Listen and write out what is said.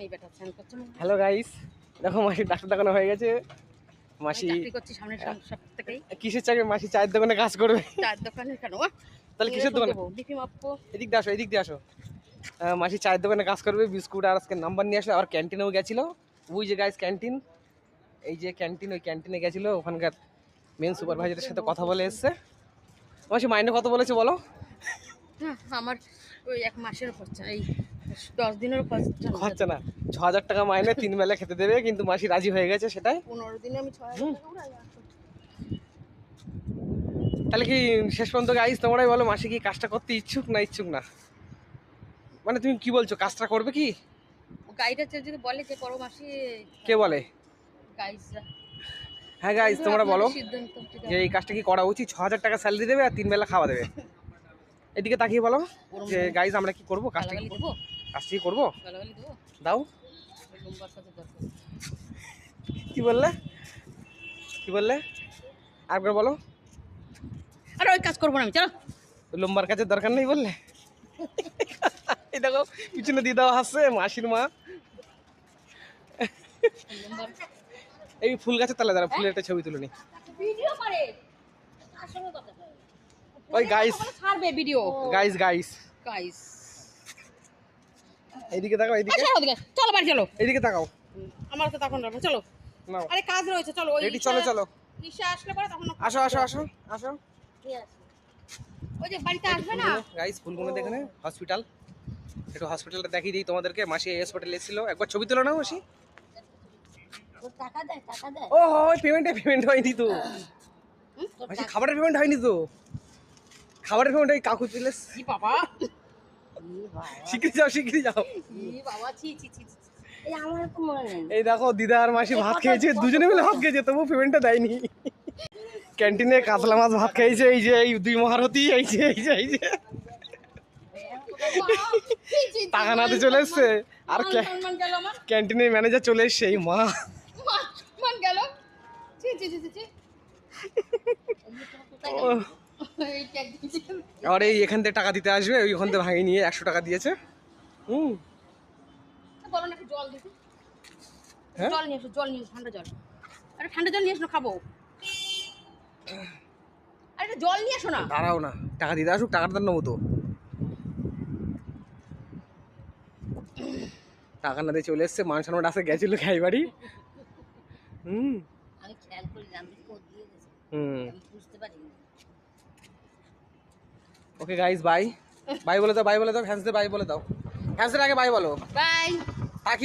এই বেটা স্নান করছে না। হ্যালো গাইস, দেখো মাসির ডাক্তার দেখানো হয়ে গেছে। মাসি চাকরি করছি সামনের সপ্তাহ থেকেই। কিসের চাকরি? মাসি চায়ের দোকানে কাজ করবে। চার দোকানে কেন? তাহলে কিসের দোকানে? বিপি মাপবো। এদিক দিয়ে আসো, এদিক দিয়ে আসো। মাসি চায়ের দোকানে কাজ করবে, বিস্কুট আর আজকে নাম্বার নিয়ে আসলে। আর ক্যান্টিনেও গেছিল, ওই যে গাইস ক্যান্টিন, এই যে ক্যান্টিন, ওই ক্যান্টিনে গেছিলো। ওখানকার মেন সুপারভাইজারের সাথে কথা বলে এসছে। মাসি মাইনে কত বলেছে বলো? হ্যাঁ, আমার ওই এক মাসের খরচা, এই 10 দিনেরও খরচা না, 6,000 টাকা মাইনে, 3 বেলা খেতে দেবে। কিন্তু মাসি রাজি হয়ে গেছে সেটাই। 15 দিনে আমি 6,000 টাকা উড়াই। তাহলে কি শেষ পর্যন্ত গাইস তোমরাই বলো, মাসি কি কাজটা করতে ইচ্ছুক না ইচ্ছুক না? মানে তুমি কি বলছো, কাজটা করবে কি? গাইডটা যদি বলে যে পরো মাসে কে বলে? গাইডরা। হ্যাঁ গাইস, তোমরা বলো সিদ্ধান্ত যে এই কাজটা কি করা উচিত। 6,000 টাকা স্যালারি দেবে আর 3 বেলা খাওয়া দেবে। এদিকে তাকিয়ে বলো যে গাইস আমরা কি করবো, কাজটা কি করবো, কাজটা কি করবো? গালাগালি দেবো। দাও। লম্বার সাথে দরকার। কি বললে, কি বললে? আরেকবার বলো। আরে ওই কাজ করবো না আমি, চলো। লম্বার কাজের দরকার নেই বললে। এই দেখো পিছনে দিয়ে দেওয়া হাসছে মাসির মা। লম্বার এই ফুল গাছের তলায় দাঁড়া, ফুলের একটা ছবি তুলে নি। ভিডিও করে আসলে কথা ওই গাইস, ছাড়বে ভিডিও। গাইস গাইস গাইস এইদিকে তাকাও, এইদিকে, চলো বাড়ি চলো। এইদিকে তাকাও। আমার তো তখন রাখবো, চলো। নাও আরে কাজ রয়েছে, চলো। ওই রেডি, চলো চলো। ঈশা আসলে পরে তখন আসো আসো আসো আসো। ওই যে বাড়িতে আসবে না। গাইস ফুলগুলো দেখে হসপিটাল, একটু হসপিটালটা দেখিয়ে দিই তোমাদেরকে। মাসি এই হসপিটালে এসেছিল, একবার ছবি তুলো না মাসি। টাকা দেয়, টাকা দেয়। ও পেমেন্ট হয়নি তো মাসি, খাবারের পেমেন্ট হয়নি তো। খাবারের পেমেন্ট ওই কাকু দিলে। কি বাবা, শিগগিরি যাও, শিগগিরি যাও। কি বাবা, ছি ছি ছি ছি। এই আমার তো মনে নেই। এই দেখো দিদা আর মাসি ভাত খেয়েছে, দুজনে মিলে ভাত খেয়েছে, তবু পেমেন্টটা দেয়নি। ক্যান্টিনে কাতলা মাছ ভাত খেয়েছে, এই যে এই 2 মহারথী, এই যে এই যে এই যে টাকা নাতে চলে এসছে। আর সম্মান গেল আমার, ক্যান্টিনের ম্যানেজার চলে এসছে, এই মা। সম্মান গেল। ছি ছি ছি ছি। এইটা একদম। আর এই এখান থেকে টাকা দিতে আসবে, ওই ওখান থেকে ভাঙি নিয়ে 100 টাকা দিয়েছে। বলো না একটু জল দিতে। হ্যাঁ? জল নিয়ে এসো, জল নিয়ে এসো, ঠান্ডা জল। আরে ঠান্ডা জল নিয়ে এসো, খাবো। আরে একটা জল নিয়ে এসো না। দাঁড়াও না, টাকা দিতে আসুক, টাকাটা নেবো তো। টাকা না দিয়ে চলে এসছে, মান সম্মান আসে, গেছিল খাই বাড়ি। আমি খেয়াল করি না, আমি কোড দিয়ে গেছি। আমি বুঝতে পারিনি। ওকে গাইস, বাই বাই বলে দাও, বাই বলে দাও, ফ্যান্সদের বাই বলে দাও। ফ্যান্সদের আগে বাই বলো। বাই। তাকিয়ে